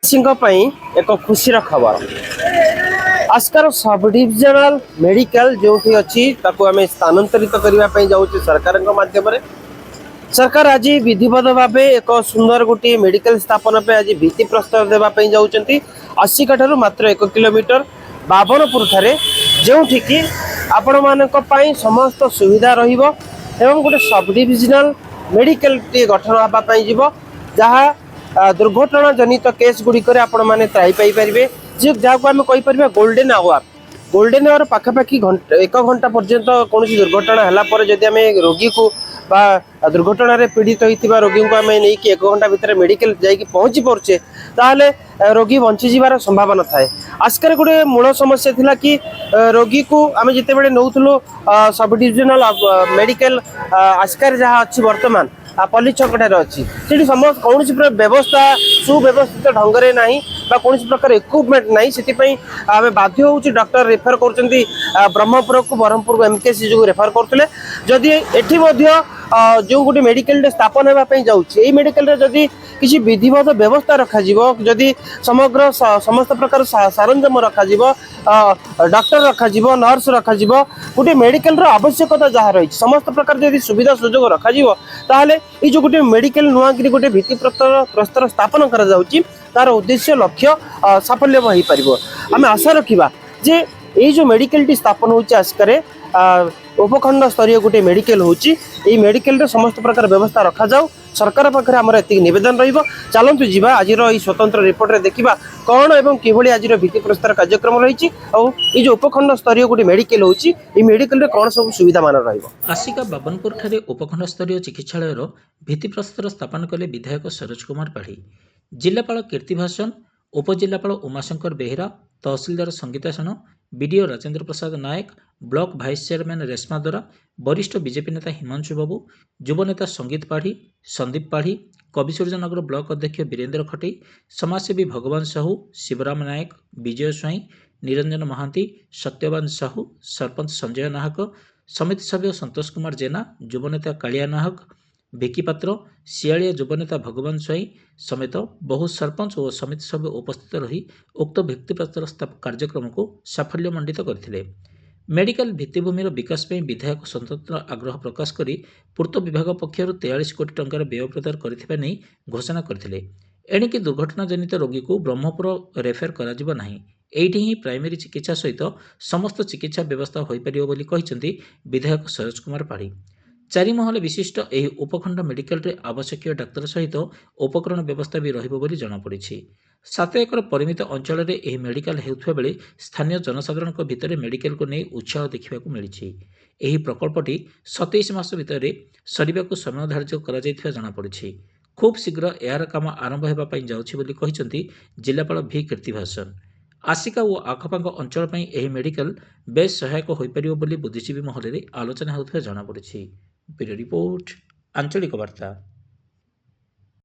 एक खुशी खबर आस्कार सब डिविजनल मेडिकल जो अच्छी आम स्थानांतरित करने जाऊँ सरकार माध्यम सरकार आज विधिवत भाव एक सुंदर गोटे मेडिकल स्थापन पे आज भित्ति प्रस्ताव देवाई जाऊँच आसिका ठार मात्र 1 किलोमीटर बावनपुर ठारे जो कि आपण मानी समस्त सुविधा रहा गोटे सब डिविजनल मेडिकल गठन होगापाई जहाँ दुर्घटना जनित केस गुड़िक आपण मैंने त्राई पारे जहाँ को आम कहीपर गोल्डेन आवर पाखापाखि 1 घंटा पर्यंत कौन दुर्घटना है जदि आम रोगी को दुर्घटन पीड़ित होता रोगी को आम नहीं 1 घंटा भितर मेडिकल जाकि पहुँची पारे ताहले रोगी बंची जीवार संभावना थाए। आजकल गोटे मूल समस्या थिला कि रोगी को आम जिते बड़े नौलु सब डिविजनल मेडिकल आस्कार जहाँ अच्छी वर्तमान पल्ली छकटार अच्छी से समस्त कौन व्यवस्था सुव्यवस्थित ढंग से ना कौन प्रकार इक्विपमेंट ना से आम बाध्य हो डॉक्टर रेफर कर ब्रह्मपुर को ब्रह्मपुर एमकेसी जो रेफर करते जदि एठी जो गोटे मेडिकल स्थापन होगापी जाऊँगी मेडिकल जदि किसी विधिवत व्यवस्था रखा जदि समग्र समस्त प्रकार सरंजाम रखा डॉक्टर रखा नर्स रखा गोटे मेडिकल आवश्यकता जहाँ रही समस्त प्रकार जदि सुविधा सुजोग रखा ताहले ये जो गोटे मेडिकल नुआकरी गोटे भित्ति प्रस्तर स्थापन करा जाउची तार उद्देश्य लक्ष्य साफल्य हो पार आम आशा रखा जे ये जो मेडिकल टी स्थापन होची आस्कारे उपखंड स्तरीय गोटे मेडिकल होची मेडिकल समस्त प्रकार व्यवस्था रखा जाऊ सरकार पाखे आमर एति निवेदन रहिबो चलंतु जीवा आज स्वतंत्र रिपोर्ट रे देखिबा कौन एवं किभली आज भित्ति प्रस्तर कार्यक्रम रही ये जो उपखंड स्तरीय गोटे मेडिकल होची ये मेडिकल रे कौन सब सुविधा मान रहिबो। आसिका बाबनपुर ठारे उपखंड स्तरीय चिकित्सालय भित्ति प्रस्तर स्थापन कले विधायक सरोज कुमार पाढ़ी जिलापाल कीर्तिभाषण उपजिलापाल उमाशंकर बेहेरा तहसिलदार संगीता सेन बीडीओ राजेंद्र प्रसाद नायक ब्लॉक भाइस चेयरमैन रेशमा दोरा वरिष्ठ बीजेपी नेता हिमांशु बाबू युवनेता संगीत पाढ़ी संदीप पाढ़ी कविसूर्यनगर ब्लॉक अध्यक्ष वीरेन्द्र खटे समाजसेवी भगवान साहू शिवराम नायक विजय स्वाई निरंजन महांती सत्यवान साहू सरपंच संजय नाहक समिति सभ्य संतोष कुमार जेना युवनेता कालिया नाहक भिकी पात्र सियाड़िया युवनेता भगवान स्वाई समेत बहु सरपंच और समिति सभ्य उपस्थित रही उक्त भित्तिप्रस्तर कार्यक्रम को साफल्यमंडित करथिले। मेडिकल भित्तिभूमिर विकास में विधायक स्वतंत्र आग्रह प्रकाश करी पूर्त विभाग पक्षर 43 कोटी टंकार व्यय प्रदान करथिबा नै घोषणा करथिले। एणिकी दुर्घटना जनित रोगी को ब्रह्मपुर रेफर करा नाही एठी ही प्राइमरी चिकित्सा सहित समस्त चिकित्सा व्यवस्था होई परियो बोली कहिसेंती विधायक सरोज कुमार पाढ़ी। 4 महल विशिष्ट यह उपखंड मेडिकल रे आवश्यक डाक्तर सहित उपकरण व्यवस्था भी रहिबो बोली जଣା पड़िछि। 7 एकर परिमित अंचल रे एही मेडिकल हेउथबा बेले स्थानीय जनसाधारण भितर मेडिकल को नहीं उत्साह देखा मिली। एही प्रकल्पटी 27 मास भितर सरिबाकु समय धार्य करा जायथिबा जଣା पड़िछि। खूब शीघ्र यार काम आरंभ हेबा पई जाउछि बोली कहिसेंती जिलापाल भी कीर्तिभाषण। आसिका और आखपाख अंचल पई एही मेडिकल बेस सहायक होई परियो बोली बुद्धिजीवी महल रे आलोचना हेउथबा जଣା पड़िछि। ब्यूरो रिपोर्ट आंचलिक वार्ता।